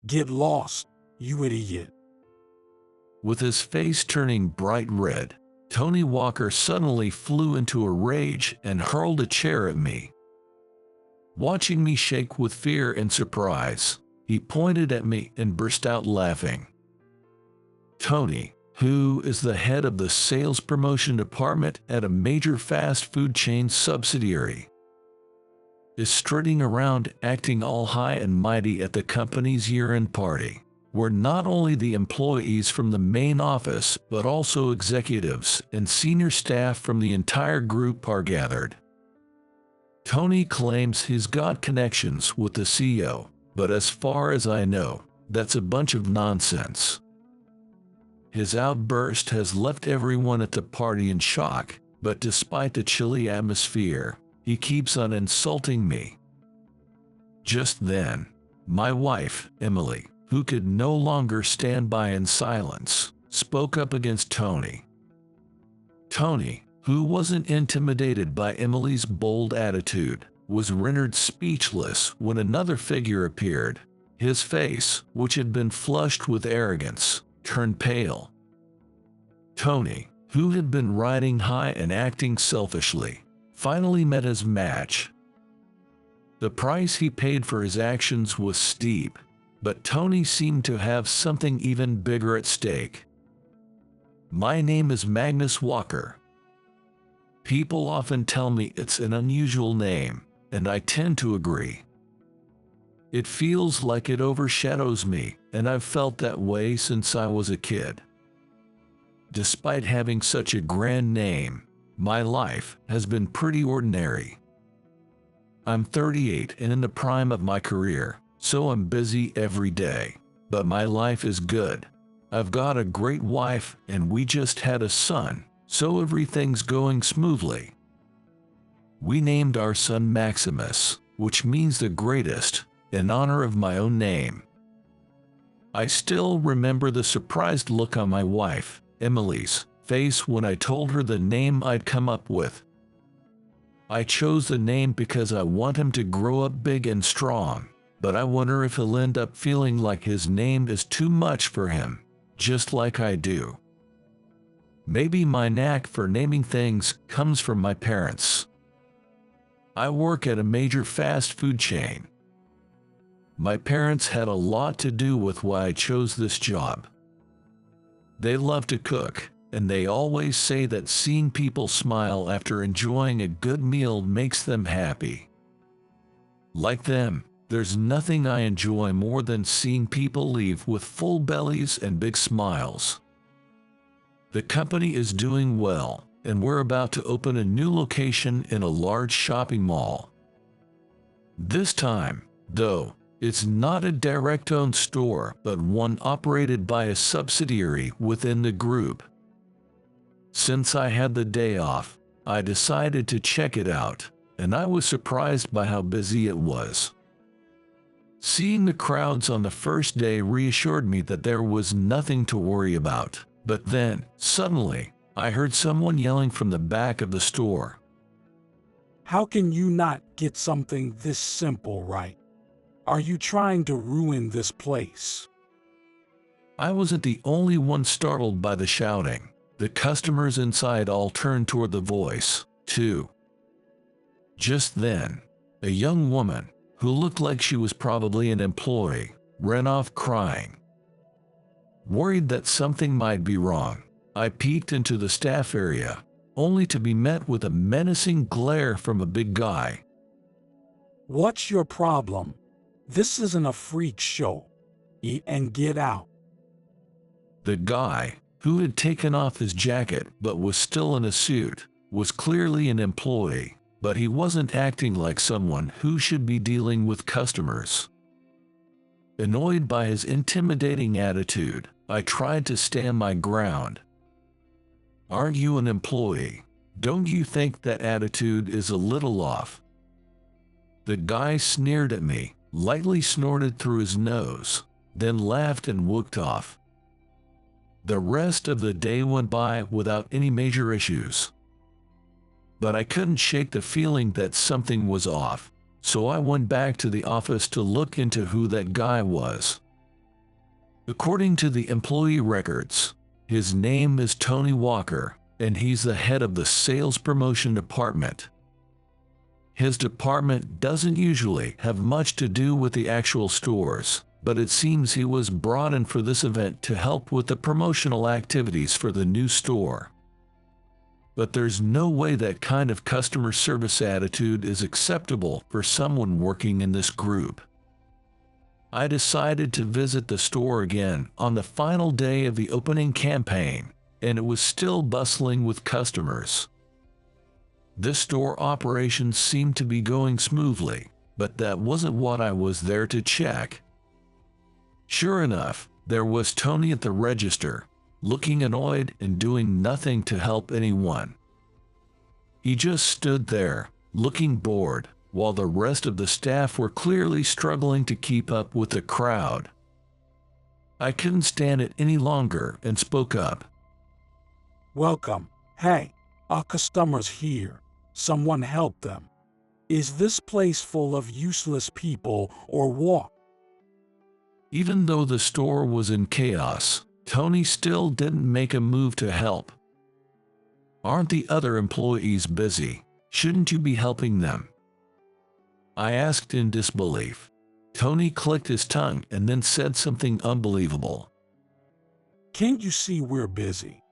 Get lost, you idiot. With his face turning bright red, Tony Walker suddenly flew into a rage and hurled a chair at me. Watching me shake with fear and surprise, he pointed at me and burst out laughing. Tony, who is the head of the sales promotion department at a major fast food chain subsidiary, is strutting around acting all high and mighty at the company's year-end party, where not only the employees from the main office but also executives and senior staff from the entire group are gathered. Tony claims he's got connections with the CEO, but as far as I know, that's a bunch of nonsense. His outburst has left everyone at the party in shock, but despite the chilly atmosphere, he keeps on insulting me. Just then, my wife, Emily, who could no longer stand by in silence, spoke up against Tony. Tony, who wasn't intimidated by Emily's bold attitude, was rendered speechless when another figure appeared. His face, which had been flushed with arrogance, turned pale. Tony, who had been riding high and acting selfishly, finally met his match. The price he paid for his actions was steep, but Tony seemed to have something even bigger at stake. My name is Magnus Walker. People often tell me it's an unusual name, and I tend to agree. It feels like it overshadows me, and I've felt that way since I was a kid. Despite having such a grand name, my life has been pretty ordinary. I'm 38 and in the prime of my career, so I'm busy every day, but my life is good. I've got a great wife and we just had a son, so everything's going smoothly. We named our son Maximus, which means the greatest, in honor of my own name. I still remember the surprised look on my wife, Emily's, face when I told her the name I'd come up with. I chose the name because I want him to grow up big and strong, but I wonder if he'll end up feeling like his name is too much for him, just like I do. Maybe my knack for naming things comes from my parents. I work at a major fast food chain. My parents had a lot to do with why I chose this job. They love to cook, and they always say that seeing people smile after enjoying a good meal makes them happy. Like them, there's nothing I enjoy more than seeing people leave with full bellies and big smiles. The company is doing well, and we're about to open a new location in a large shopping mall. This time, though, it's not a direct-owned store, but one operated by a subsidiary within the group. Since I had the day off, I decided to check it out, and I was surprised by how busy it was. Seeing the crowds on the first day reassured me that there was nothing to worry about, but then, suddenly, I heard someone yelling from the back of the store. How can you not get something this simple right? Are you trying to ruin this place? I wasn't the only one startled by the shouting. The customers inside all turned toward the voice, too. Just then, a young woman, who looked like she was probably an employee, ran off crying. Worried that something might be wrong, I peeked into the staff area, only to be met with a menacing glare from a big guy. What's your problem? This isn't a freak show. Eat and get out. The guy, who had taken off his jacket but was still in a suit, was clearly an employee, but he wasn't acting like someone who should be dealing with customers. Annoyed by his intimidating attitude, I tried to stand my ground. Aren't you an employee? Don't you think that attitude is a little off? The guy sneered at me, lightly snorted through his nose, then laughed and walked off. The rest of the day went by without any major issues. But I couldn't shake the feeling that something was off, so I went back to the office to look into who that guy was. According to the employee records, his name is Tony Walker, and he's the head of the sales promotion department. His department doesn't usually have much to do with the actual stores, but it seems he was brought in for this event to help with the promotional activities for the new store. But there's no way that kind of customer service attitude is acceptable for someone working in this group. I decided to visit the store again on the final day of the opening campaign, and it was still bustling with customers. This store operations seemed to be going smoothly, but that wasn't what I was there to check. Sure enough, there was Tony at the register, looking annoyed and doing nothing to help anyone. He just stood there, looking bored, while the rest of the staff were clearly struggling to keep up with the crowd. I couldn't stand it any longer and spoke up. Welcome. Hey, our customers here. Someone help them. Is this place full of useless people or what? Even though the store was in chaos, Tony still didn't make a move to help. Aren't the other employees busy? Shouldn't you be helping them? I asked in disbelief. Tony clicked his tongue and then said something unbelievable. Can't you see we're busy?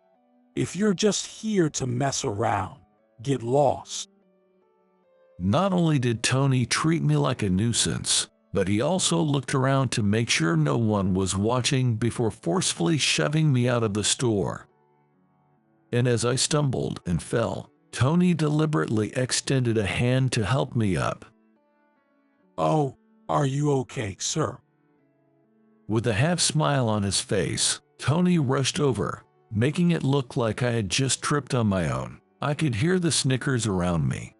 If you're just here to mess around, get lost. Not only did Tony treat me like a nuisance, but he also looked around to make sure no one was watching before forcefully shoving me out of the store. And as I stumbled and fell, Tony deliberately extended a hand to help me up. Oh, are you okay, sir? With a half smile on his face, Tony rushed over, making it look like I had just tripped on my own. I could hear the snickers around me.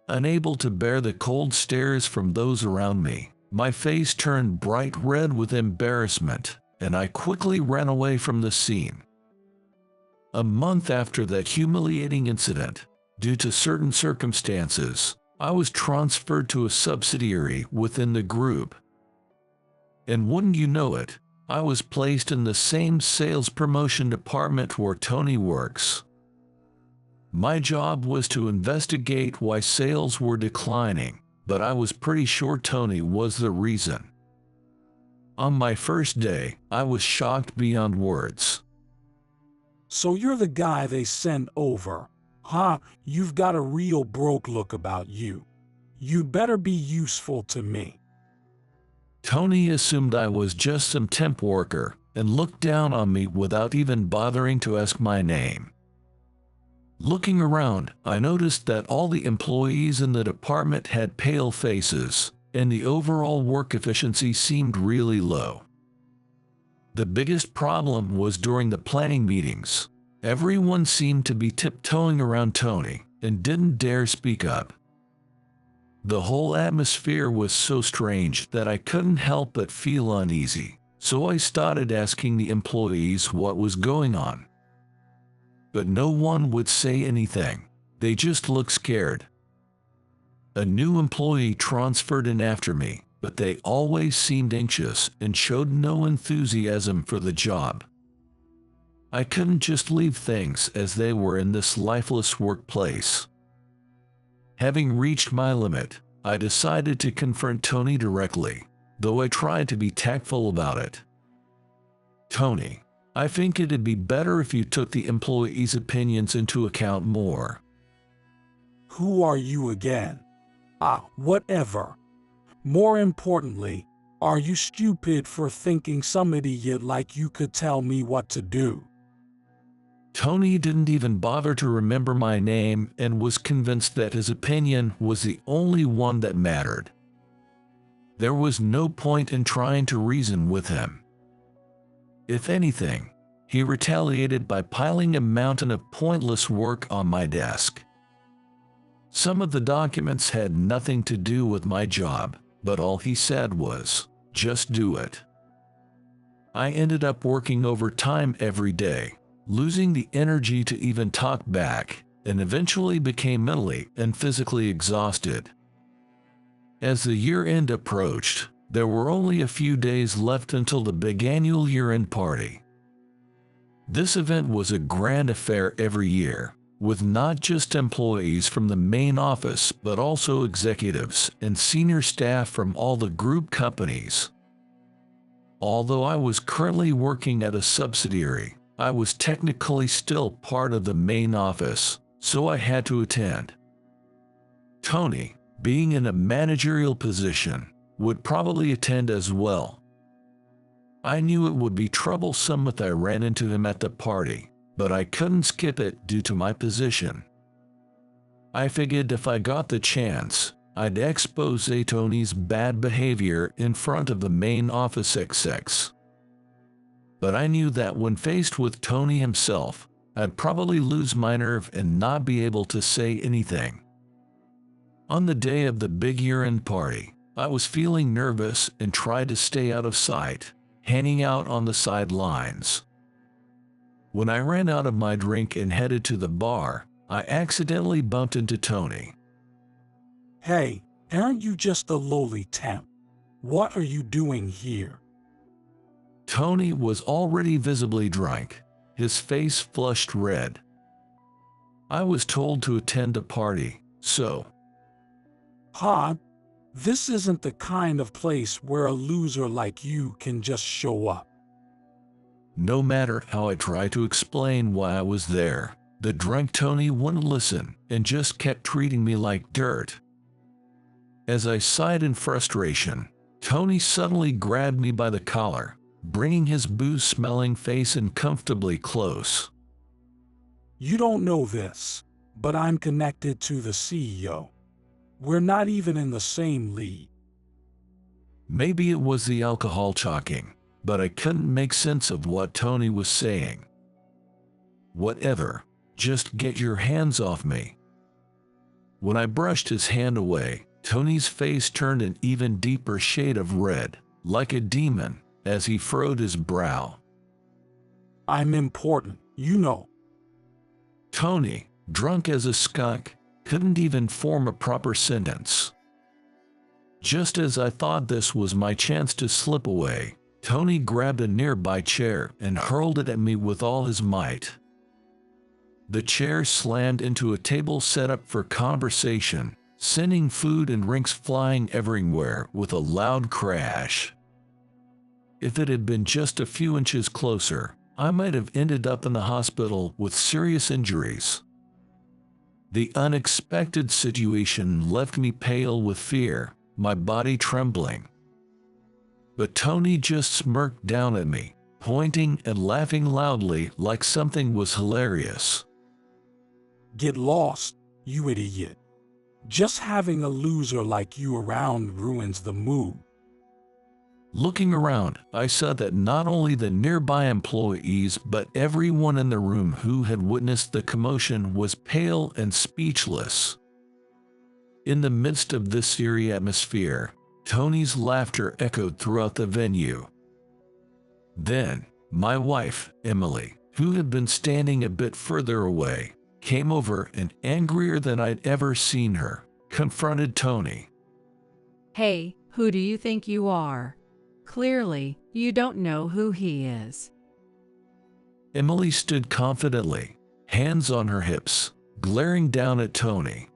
Unable to bear the cold stares from those around me, my face turned bright red with embarrassment, and I quickly ran away from the scene. A month after that humiliating incident, due to certain circumstances, I was transferred to a subsidiary within the group. And wouldn't you know it, I was placed in the same sales promotion department where Tony works. My job was to investigate why sales were declining, but I was pretty sure Tony was the reason. On my first day, I was shocked beyond words. So you're the guy they sent over, huh? You've got a real broke look about you. You'd better be useful to me. Tony assumed I was just some temp worker and looked down on me without even bothering to ask my name. Looking around, I noticed that all the employees in the department had pale faces, and the overall work efficiency seemed really low. The biggest problem was during the planning meetings. Everyone seemed to be tiptoeing around Tony and didn't dare speak up. The whole atmosphere was so strange that I couldn't help but feel uneasy, so I started asking the employees what was going on. But no one would say anything. They just looked scared. A new employee transferred in after me, but they always seemed anxious and showed no enthusiasm for the job. I couldn't just leave things as they were in this lifeless workplace. Having reached my limit, I decided to confront Tony directly, though I tried to be tactful about it. Tony, I think it'd be better if you took the employees' opinions into account more. Who are you again? Whatever. More importantly, are you stupid for thinking some idiot like you could tell me what to do? Tony didn't even bother to remember my name and was convinced that his opinion was the only one that mattered. There was no point in trying to reason with him. If anything, he retaliated by piling a mountain of pointless work on my desk. Some of the documents had nothing to do with my job, but all he said was, "Just do it." I ended up working overtime every day, losing the energy to even talk back, and eventually became mentally and physically exhausted. As the year-end approached, There were only a few days left until the big annual year-end party. This event was a grand affair every year, with not just employees from the main office but also executives and senior staff from all the group companies. Although I was currently working at a subsidiary, I was technically still part of the main office, so I had to attend. Tony, being in a managerial position, would probably attend as well. I knew it would be troublesome if I ran into him at the party, but I couldn't skip it due to my position. I figured if I got the chance, I'd expose Tony's bad behavior in front of the main office execs. But I knew that when faced with Tony himself, I'd probably lose my nerve and not be able to say anything. On the day of the big year-end party, I was feeling nervous and tried to stay out of sight, hanging out on the sidelines. When I ran out of my drink and headed to the bar, I accidentally bumped into Tony. Hey, aren't you just a lowly temp? What are you doing here? Tony was already visibly drunk, his face flushed red. I was told to attend a party, so. This isn't the kind of place where a loser like you can just show up. No matter how I tried to explain why I was there, the drunk Tony wouldn't listen and just kept treating me like dirt. As I sighed in frustration, Tony suddenly grabbed me by the collar, bringing his booze-smelling face uncomfortably close. You don't know this, but I'm connected to the CEO. We're not even in the same league. Maybe it was the alcohol talking, but I couldn't make sense of what Tony was saying. Whatever, just get your hands off me. When I brushed his hand away, Tony's face turned an even deeper shade of red, like a demon, as he furrowed his brow. I'm important, you know. Tony, drunk as a skunk, couldn't even form a proper sentence. Just as I thought this was my chance to slip away, Tony grabbed a nearby chair and hurled it at me with all his might. The chair slammed into a table set up for conversation, sending food and drinks flying everywhere with a loud crash. If it had been just a few inches closer, I might have ended up in the hospital with serious injuries. The unexpected situation left me pale with fear, my body trembling. But Tony just smirked down at me, pointing and laughing loudly like something was hilarious. Get lost, you idiot. Just having a loser like you around ruins the mood. Looking around, I saw that not only the nearby employees but everyone in the room who had witnessed the commotion was pale and speechless. In the midst of this eerie atmosphere, Tony's laughter echoed throughout the venue. Then, my wife, Emily, who had been standing a bit further away, came over and, angrier than I'd ever seen her, confronted Tony. Hey, who do you think you are? Clearly, you don't know who he is. Emily stood confidently, hands on her hips, glaring down at Tony.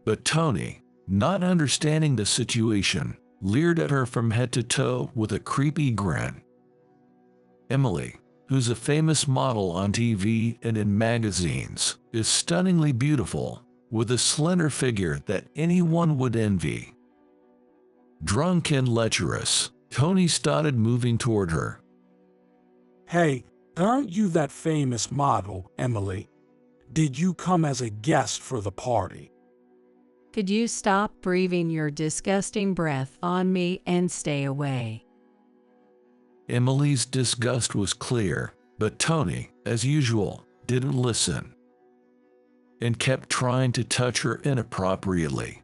But Tony, not understanding the situation, leered at her from head to toe with a creepy grin. Emily, who's a famous model on TV and in magazines, is stunningly beautiful, with a slender figure that anyone would envy. Drunk and lecherous, Tony started moving toward her. Hey, aren't you that famous model, Emily? Did you come as a guest for the party? Could you stop breathing your disgusting breath on me and stay away? Emily's disgust was clear, but Tony, as usual, didn't listen and kept trying to touch her inappropriately.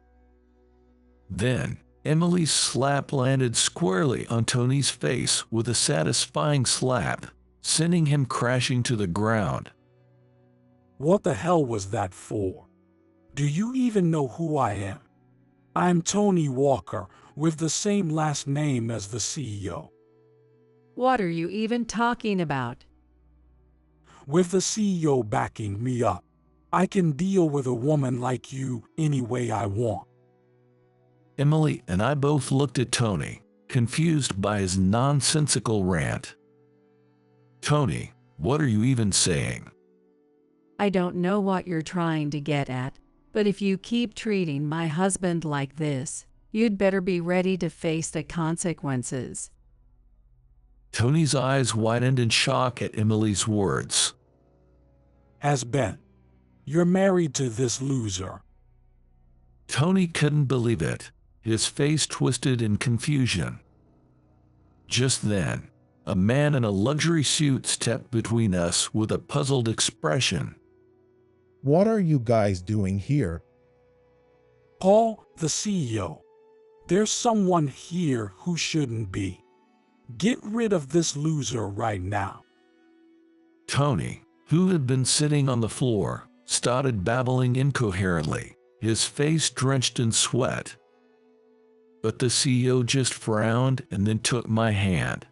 Then, Emily's slap landed squarely on Tony's face with a satisfying slap, sending him crashing to the ground. What the hell was that for? Do you even know who I am? I'm Tony Walker, with the same last name as the CEO. What are you even talking about? With the CEO backing me up, I can deal with a woman like you any way I want. Emily and I both looked at Tony, confused by his nonsensical rant. Tony, what are you even saying? I don't know what you're trying to get at, but if you keep treating my husband like this, you'd better be ready to face the consequences. Tony's eyes widened in shock at Emily's words. Has been. You're married to this loser. Tony couldn't believe it, his face twisted in confusion. Just then, a man in a luxury suit stepped between us with a puzzled expression. What are you guys doing here? Paul, the CEO. There's someone here who shouldn't be. Get rid of this loser right now. Tony, who had been sitting on the floor, started babbling incoherently, his face drenched in sweat. But the CEO just frowned and then took my hand.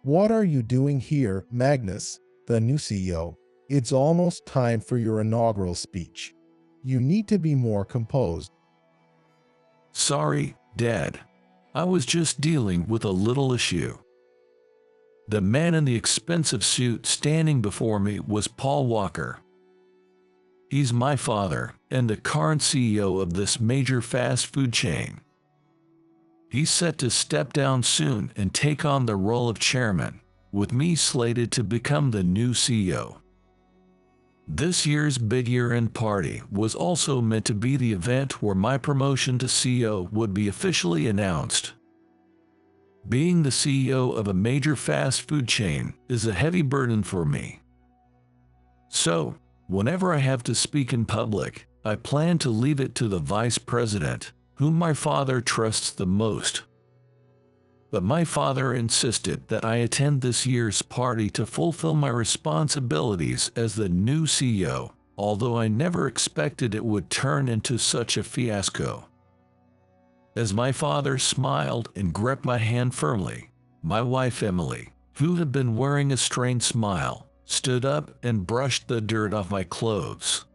What are you doing here, Magnus, the new CEO? It's almost time for your inaugural speech. You need to be more composed. Sorry, Dad. I was just dealing with a little issue. The man in the expensive suit standing before me was Paul Walker. He's my father and the current CEO of this major fast food chain. He's set to step down soon and take on the role of chairman, with me slated to become the new CEO. This year's big year-end party was also meant to be the event where my promotion to CEO would be officially announced. Being the CEO of a major fast food chain is a heavy burden for me. So, whenever I have to speak in public, I plan to leave it to the vice president, whom my father trusts the most. But my father insisted that I attend this year's party to fulfill my responsibilities as the new CEO, although I never expected it would turn into such a fiasco. As my father smiled and gripped my hand firmly, my wife Emily, who had been wearing a strained smile, stood up and brushed the dirt off my clothes.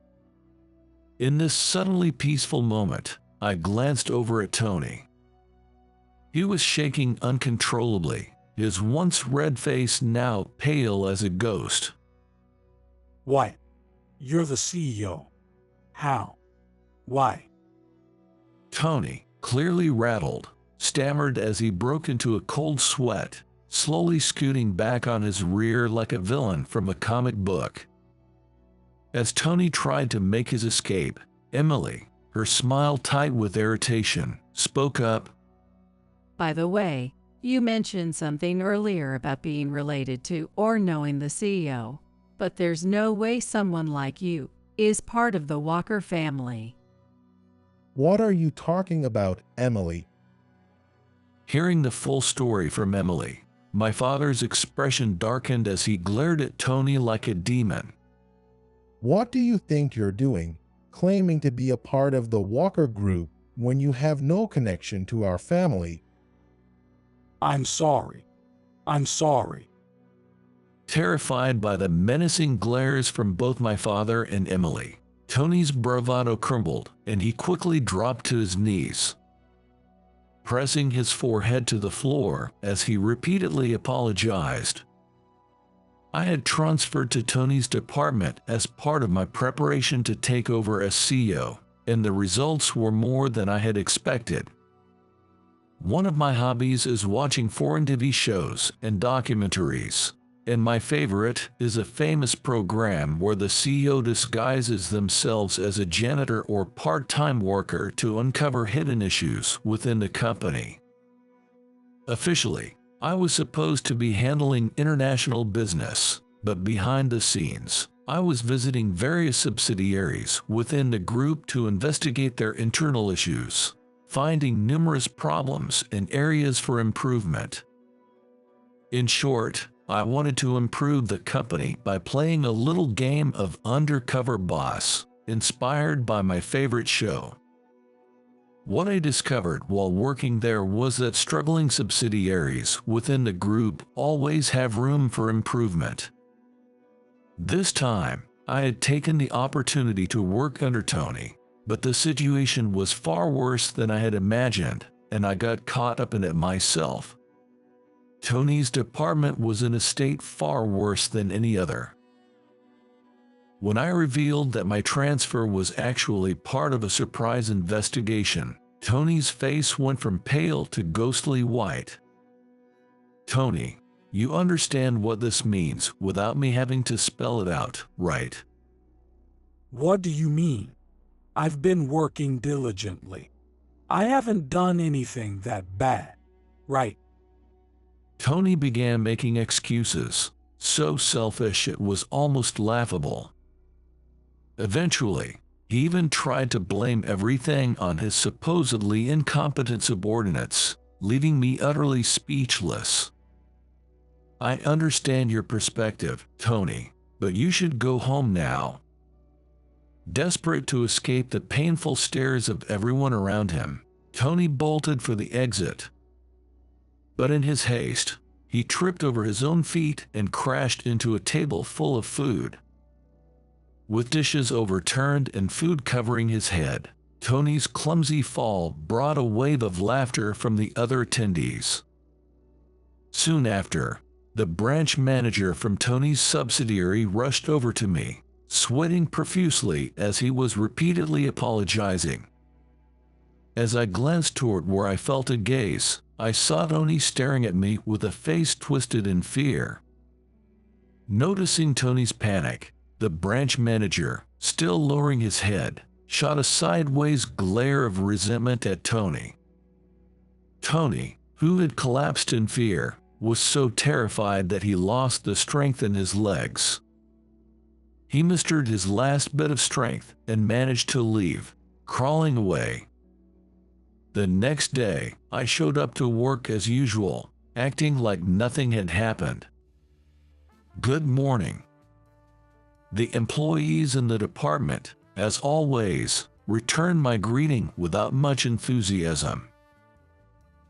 In this suddenly peaceful moment, I glanced over at Tony. He was shaking uncontrollably, his once red face now pale as a ghost. What? You're the CEO. How? Why? Tony, clearly rattled, stammered as he broke into a cold sweat, slowly scooting back on his rear like a villain from a comic book. As Tony tried to make his escape, Emily, her smile tight with irritation, spoke up. By the way, you mentioned something earlier about being related to or knowing the CEO, but there's no way someone like you is part of the Walker family. What are you talking about, Emily? Hearing the full story from Emily, my father's expression darkened as he glared at Tony like a demon. What do you think you're doing, claiming to be a part of the Walker group when you have no connection to our family? I'm sorry. I'm sorry. Terrified by the menacing glares from both my father and Emily, Tony's bravado crumbled and he quickly dropped to his knees, pressing his forehead to the floor as he repeatedly apologized. I had transferred to Tony's department as part of my preparation to take over as CEO, and the results were more than I had expected. One of my hobbies is watching foreign TV shows and documentaries, and my favorite is a famous program where the CEO disguises themselves as a janitor or part-time worker to uncover hidden issues within the company. Officially, I was supposed to be handling international business, but behind the scenes, I was visiting various subsidiaries within the group to investigate their internal issues, finding numerous problems and areas for improvement. In short, I wanted to improve the company by playing a little game of undercover boss, inspired by my favorite show. What I discovered while working there was that struggling subsidiaries within the group always have room for improvement. This time, I had taken the opportunity to work under Tony, but the situation was far worse than I had imagined, and I got caught up in it myself. Tony's department was in a state far worse than any other. When I revealed that my transfer was actually part of a surprise investigation, Tony's face went from pale to ghostly white. "Tony, you understand what this means without me having to spell it out, right?" What do you mean? I've been working diligently. I haven't done anything that bad, right? Tony began making excuses, so selfish it was almost laughable. Eventually, he even tried to blame everything on his supposedly incompetent subordinates, leaving me utterly speechless. "I understand your perspective, Tony, but you should go home now." Desperate to escape the painful stares of everyone around him, Tony bolted for the exit. But in his haste, he tripped over his own feet and crashed into a table full of food. With dishes overturned and food covering his head, Tony's clumsy fall brought a wave of laughter from the other attendees. Soon after, the branch manager from Tony's subsidiary rushed over to me, sweating profusely as he was repeatedly apologizing. As I glanced toward where I felt a gaze, I saw Tony staring at me with a face twisted in fear. Noticing Tony's panic, the branch manager, still lowering his head, shot a sideways glare of resentment at Tony. Tony, who had collapsed in fear, was so terrified that he lost the strength in his legs. He mustered his last bit of strength and managed to leave, crawling away. The next day, I showed up to work as usual, acting like nothing had happened. "Good morning." The employees in the department, as always, returned my greeting without much enthusiasm.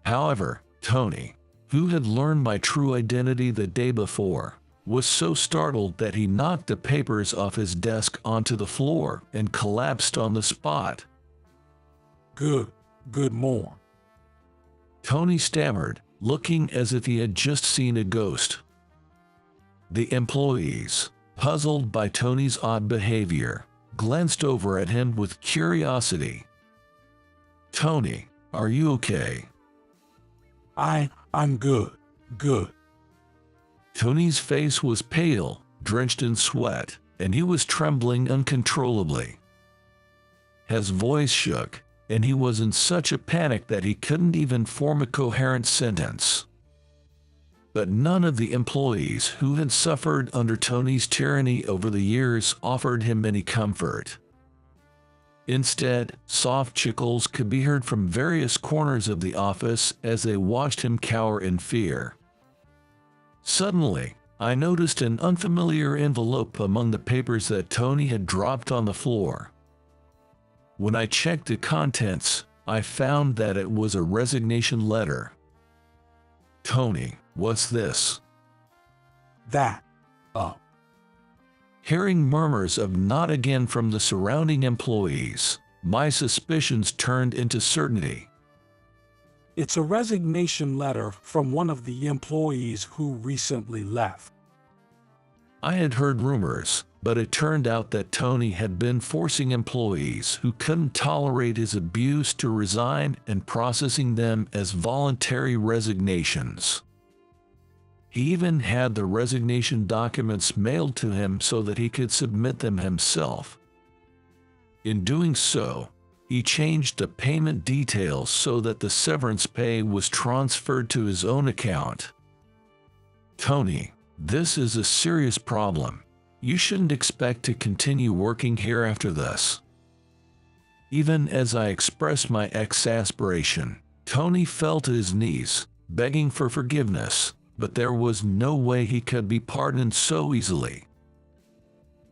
However, Tony, who had learned my true identity the day before, was so startled that he knocked the papers off his desk onto the floor and collapsed on the spot. Good morning." Tony stammered, looking as if he had just seen a ghost. The employees, puzzled by Tony's odd behavior, glanced over at him with curiosity. "Tony, are you okay?" I'm good. Tony's face was pale, drenched in sweat, and he was trembling uncontrollably. His voice shook, and he was in such a panic that he couldn't even form a coherent sentence. But none of the employees who had suffered under Tony's tyranny over the years offered him any comfort. Instead, soft chuckles could be heard from various corners of the office as they watched him cower in fear. Suddenly, I noticed an unfamiliar envelope among the papers that Tony had dropped on the floor. When I checked the contents, I found that it was a resignation letter. "Tony, what's this?" That. Hearing murmurs of "not again" from the surrounding employees, my suspicions turned into certainty. It's a resignation letter from one of the employees who recently left. I had heard rumors, but it turned out that Tony had been forcing employees who couldn't tolerate his abuse to resign and processing them as voluntary resignations. He even had the resignation documents mailed to him so that he could submit them himself. In doing so, he changed the payment details so that the severance pay was transferred to his own account. "Tony, this is a serious problem. You shouldn't expect to continue working here after this." Even as I expressed my exasperation, Tony fell to his knees, begging for forgiveness, but there was no way he could be pardoned so easily.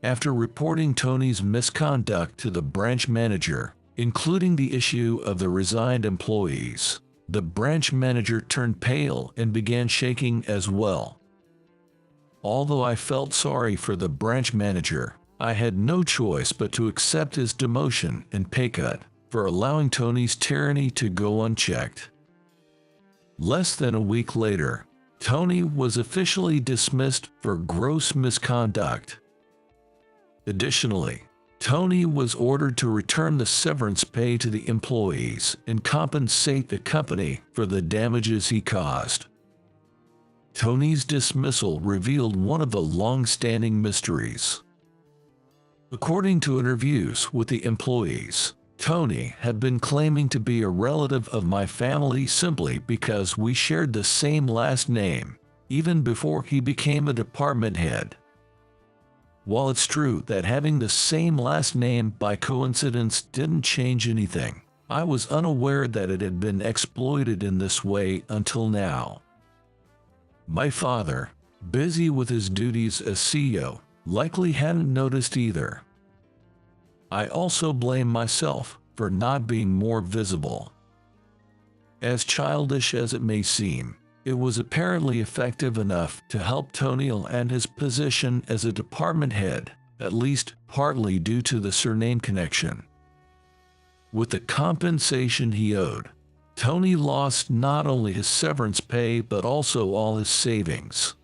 After reporting Tony's misconduct to the branch manager, including the issue of the resigned employees. The branch manager turned pale and began shaking as well. Although I felt sorry for the branch manager, I had no choice but to accept his demotion and pay cut for allowing Tony's tyranny to go unchecked. Less than a week later, Tony was officially dismissed for gross misconduct. Additionally, Tony was ordered to return the severance pay to the employees and compensate the company for the damages he caused. Tony's dismissal revealed one of the long-standing mysteries. According to interviews with the employees, Tony had been claiming to be a relative of my family simply because we shared the same last name, even before he became a department head. While it's true that having the same last name by coincidence didn't change anything, I was unaware that it had been exploited in this way until now. My father, busy with his duties as CEO, likely hadn't noticed either. I also blame myself for not being more visible. As childish as it may seem, it was apparently effective enough to help Tony land his position as a department head, at least partly due to the surname connection. With the compensation he owed, Tony lost not only his severance pay but also all his savings.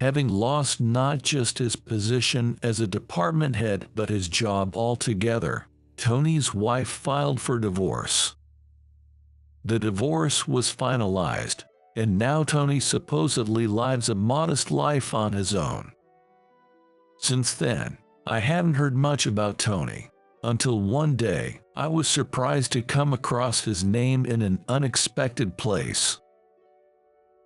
Having lost not just his position as a department head but his job altogether, Tony's wife filed for divorce. The divorce was finalized, and now Tony supposedly lives a modest life on his own. Since then, I hadn't heard much about Tony, until one day I was surprised to come across his name in an unexpected place.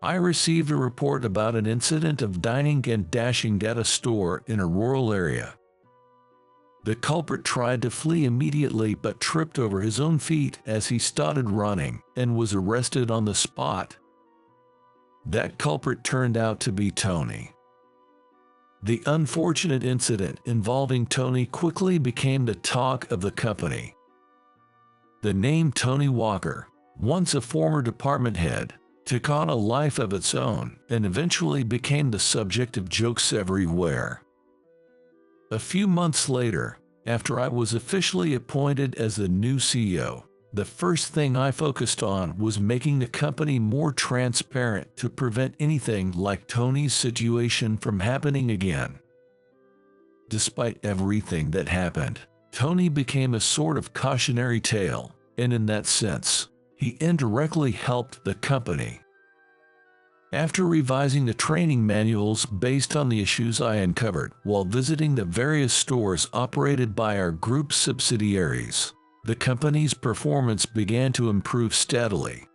I received a report about an incident of dining and dashing at a store in a rural area. The culprit tried to flee immediately but tripped over his own feet as he started running and was arrested on the spot. That culprit turned out to be Tony. The unfortunate incident involving Tony quickly became the talk of the company. The name Tony Walker, once a former department head, took on a life of its own and eventually became the subject of jokes everywhere. A few months later, after I was officially appointed as the new CEO, the first thing I focused on was making the company more transparent to prevent anything like Tony's situation from happening again. Despite everything that happened, Tony became a sort of cautionary tale, and in that sense, he indirectly helped the company. After revising the training manuals based on the issues I uncovered while visiting the various stores operated by our group subsidiaries, the company's performance began to improve steadily.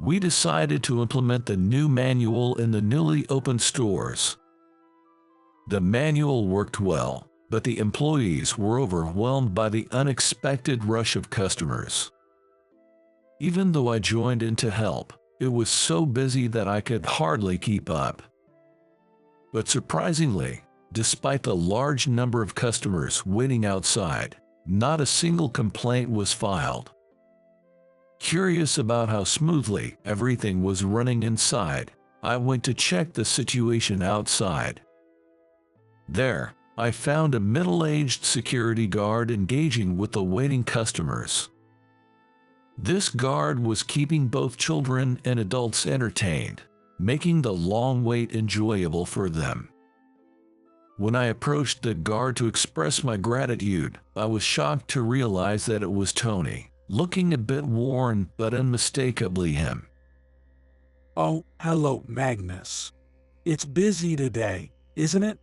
We decided to implement the new manual in the newly opened stores. The manual worked well, but the employees were overwhelmed by the unexpected rush of customers. Even though I joined in to help, it was so busy that I could hardly keep up. But surprisingly, despite the large number of customers waiting outside, not a single complaint was filed. Curious about how smoothly everything was running inside, I went to check the situation outside. There, I found a middle-aged security guard engaging with the waiting customers. This guard was keeping both children and adults entertained, making the long wait enjoyable for them. When I approached the guard to express my gratitude, I was shocked to realize that it was Tony, looking a bit worn but unmistakably him. Oh, hello, Magnus. It's busy today, isn't it?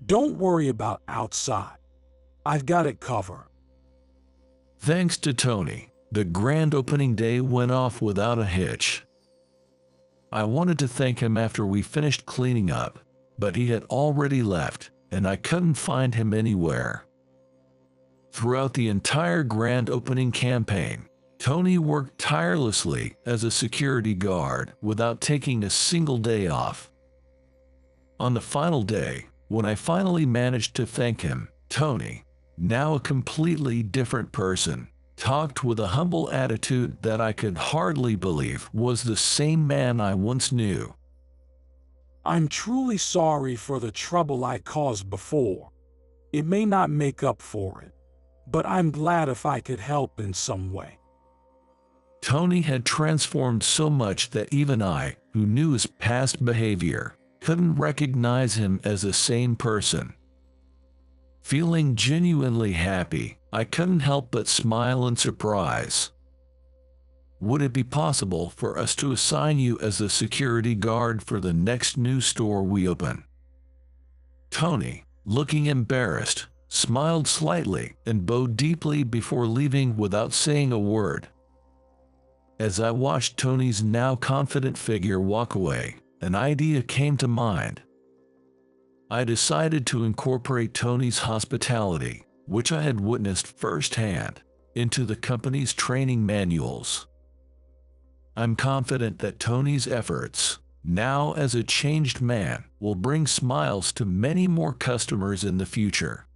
Don't worry about outside. I've got it covered. Thanks to Tony, the grand opening day went off without a hitch. I wanted to thank him after we finished cleaning up, but he had already left, and I couldn't find him anywhere. Throughout the entire grand opening campaign, Tony worked tirelessly as a security guard without taking a single day off. On the final day, when I finally managed to thank him, Tony, now a completely different person, talked with a humble attitude that I could hardly believe was the same man I once knew. I'm truly sorry for the trouble I caused before. It may not make up for it, but I'm glad if I could help in some way. Tony had transformed so much that even I, who knew his past behavior, couldn't recognize him as the same person. Feeling genuinely happy, I couldn't help but smile in surprise. Would it be possible for us to assign you as the security guard for the next new store we open? Tony, looking embarrassed, smiled slightly and bowed deeply before leaving without saying a word. As I watched Tony's now confident figure walk away, an idea came to mind. I decided to incorporate Tony's hospitality, which I had witnessed firsthand, into the company's training manuals. I'm confident that Tony's efforts, now as a changed man, will bring smiles to many more customers in the future.